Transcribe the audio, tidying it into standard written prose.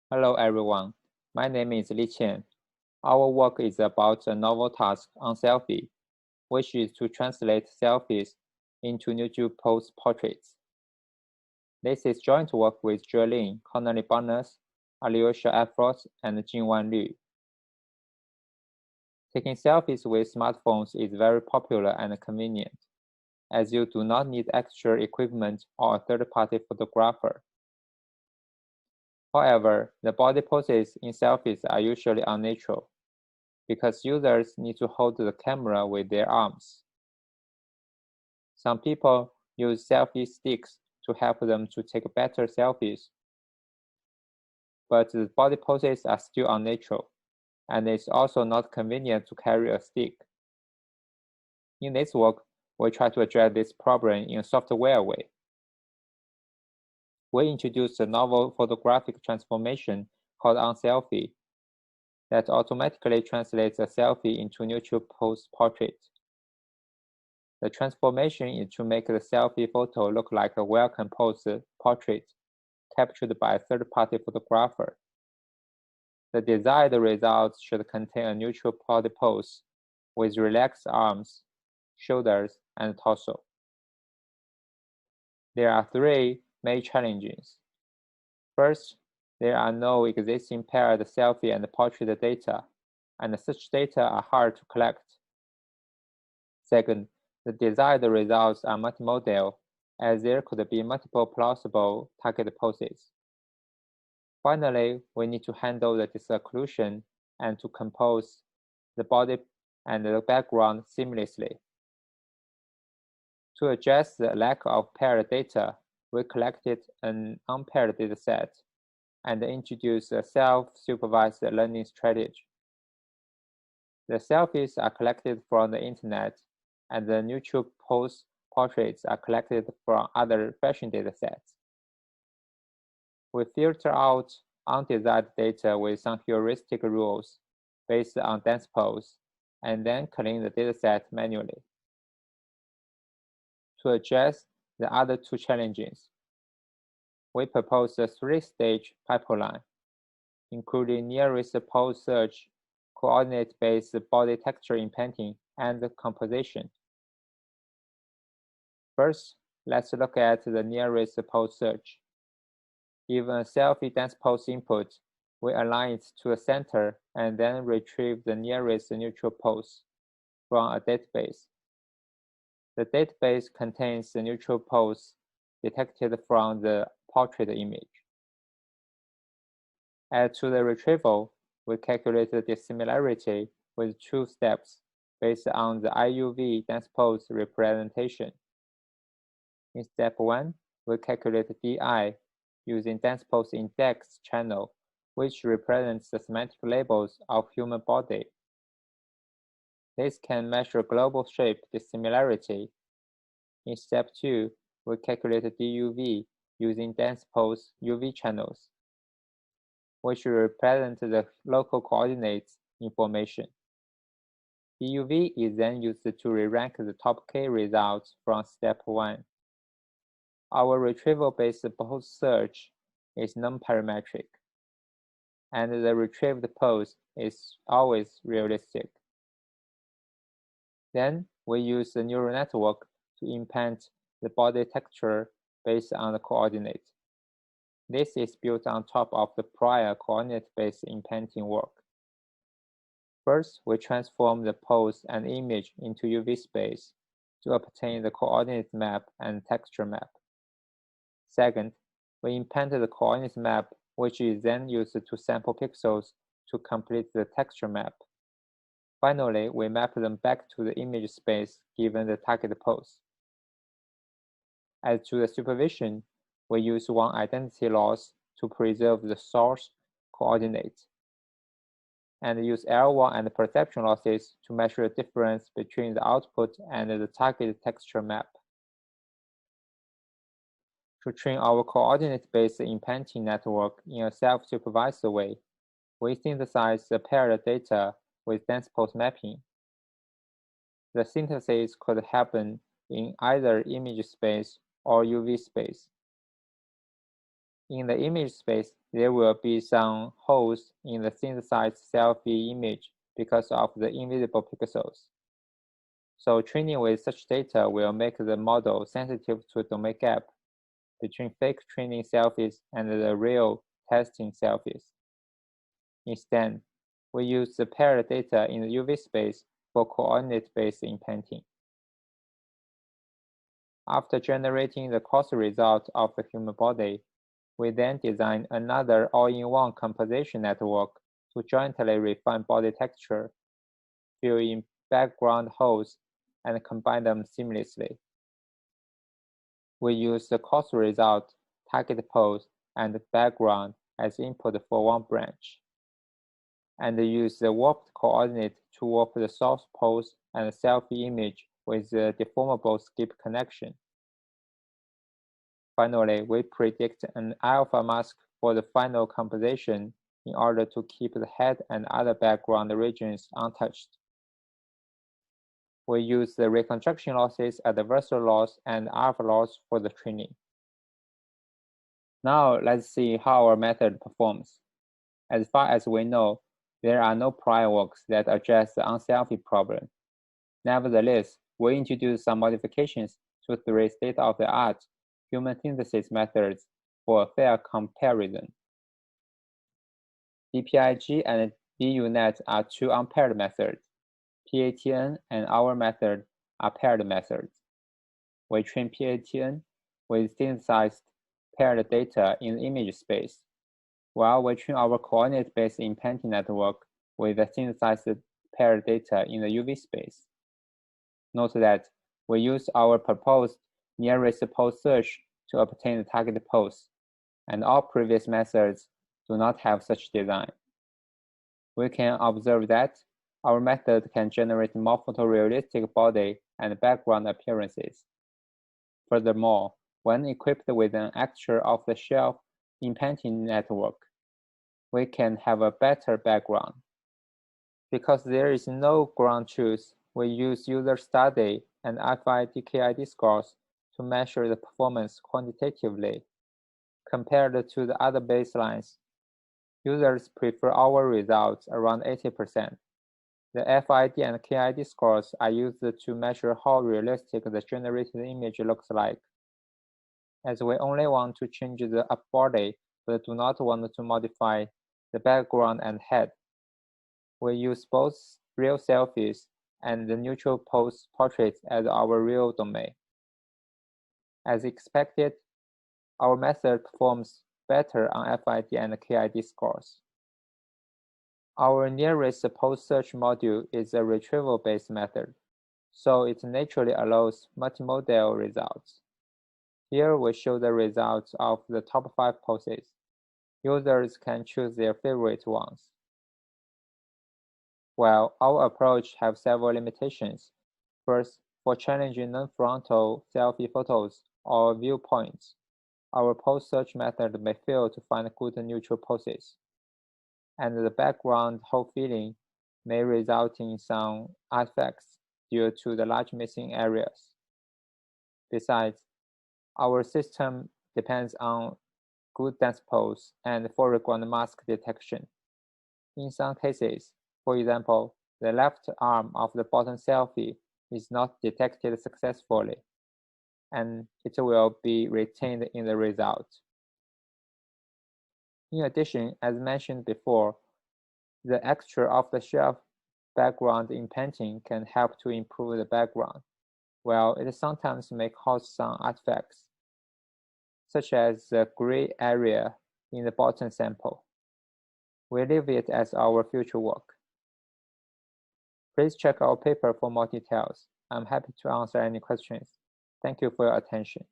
Hello everyone, my name is Li Qian. Our work is about a novel task on Selfie, which is to translate selfies into YouTube pose portraits. This is joint work with Jolene, Connolly Barnes, Alyosha Afros, and Jinwan Liu. Taking selfies with smartphones is very popular and convenient, as you do not need extra equipment or a third-party photographer. However, the body poses in selfies are usually unnatural, because users need to hold the camera with their arms. Some people use selfie sticks to help them to take better selfies, but the body poses are still unnatural, and it's also not convenient to carry a stick. In this work, we try to address this problem in a software way. We introduced a novel photographic transformation called Unselfie that automatically translates a selfie into neutral pose portrait. The transformation is to make the selfie photo look like a well-composed portrait captured by a third-party photographer. The desired results should contain a neutral body pose with relaxed arms, shoulders, and torso. There are three main challenges. First, there are no existing paired selfie and portrait data, and such data are hard to collect. Second, the desired results are multimodal, as there could be multiple plausible target poses. Finally, we need to handle the disocclusion and to compose the body and the background seamlessly. To address the lack of paired data, we collected an unpaired dataset and introduced a self-supervised learning strategy. The selfies are collected from the internet, and the neutral pose portraits are collected from other fashion datasets. We filter out undesired data with some heuristic rules based on dance pose, and then clean the dataset manually. To address the other two challenges, we propose a three-stage pipeline, including nearest pose search, coordinate-based body texture imprinting, and composition. First, let's look at the nearest pose search. Given a selfie dance pose input, we align it to the center and then retrieve the nearest neutral pose from a database. The database contains the neutral pose detected from the portrait image. As to the retrieval, we calculate the dissimilarity with two steps based on the IUV dance pose representation. In step 1, we calculate DI using dance pose index channel, which represents the semantic labels of human body. This can measure global shape dissimilarity. In step 2, we calculate DUV using dance pose UV channels, which represent the local coordinates information. DUV is then used to re-rank the top K results from step 1. Our retrieval-based pose search is non-parametric, and the retrieved pose is always realistic. Then we use the neural network to imprint the body texture based on the coordinate. This is built on top of the prior coordinate-based imprinting work. First, we transform the pose and image into UV space to obtain the coordinate map and texture map. Second, we imprint the coordinate map, which is then used to sample pixels to complete the texture map. Finally, we map them back to the image space given the target pose. As to the supervision, we use one identity loss to preserve the source coordinate, and use L1 and perception losses to measure the difference between the output and the target texture map. To train our coordinate-based imprinting network in a self-supervised way, we synthesize the paired data with dense pose mapping. The synthesis could happen in either image space or UV space. In the image space, there will be some holes in the synthesized selfie image because of the invisible pixels. So training with such data will make the model sensitive to domain gap between fake training selfies and the real testing selfies. Instead, we use the paired data in the UV space for coordinate-based implanting. After generating the coarse result of the human body, we then design another all-in-one composition network to jointly refine body texture, fill in background holes, and combine them seamlessly. We use the coarse result, target pose, and background as input for one branch, and use the warped coordinate to warp the source pose and selfie image with the deformable skip connection. Finally, we predict an alpha mask for the final composition in order to keep the head and other background regions untouched. We use the reconstruction losses, adversarial loss, and alpha loss for the training. Now let's see how our method performs. As far as we know, there are no prior works that address the unselfie problem. Nevertheless, we introduced some modifications to three state-of-the-art human synthesis methods for a fair comparison. DPIG and BUNet are two unpaired methods. PATN and our method are paired methods. We train PATN with synthesized paired data in the image space, while we train our coordinate-based implanting network with the synthesized paired data in the UV space. Note that we use our proposed nearest pose search to obtain the target pose, and all previous methods do not have such design. We can observe that our method can generate more photorealistic body and background appearances. Furthermore, when equipped with an actual off-the-shelf implanting network, we can have a better background. Because there is no ground truth, we use user study and FID-KID scores to measure the performance quantitatively. Compared to the other baselines, users prefer our results around 80%. The FID and KID scores are used to measure how realistic the generated image looks like. As we only want to change the upper body but do not want to modify the background and head, we use both real selfies and the neutral pose portraits as our real domain. As expected, our method performs better on FID and KID scores. Our nearest pose search module is a retrieval-based method, so it naturally allows multimodal results. Here we show the results of the top 5 poses. Users can choose their favorite ones. While our approach has several limitations, first, for challenging non-frontal selfie photos or viewpoints, our pose search method may fail to find good neutral poses, and the background hole filling may result in some artifacts due to the large missing areas. Besides, our system depends on good dense pose and foreground mask detection. In some cases, for example, the left arm of the bottom selfie is not detected successfully, and it will be retained in the result. In addition, as mentioned before, the extra off-the-shelf background implanting can help to improve the background, while it sometimes may cause some artifacts, such as the gray area in the bottom sample. We leave it as our future work. Please check our paper for more details. I'm happy to answer any questions. Thank you for your attention.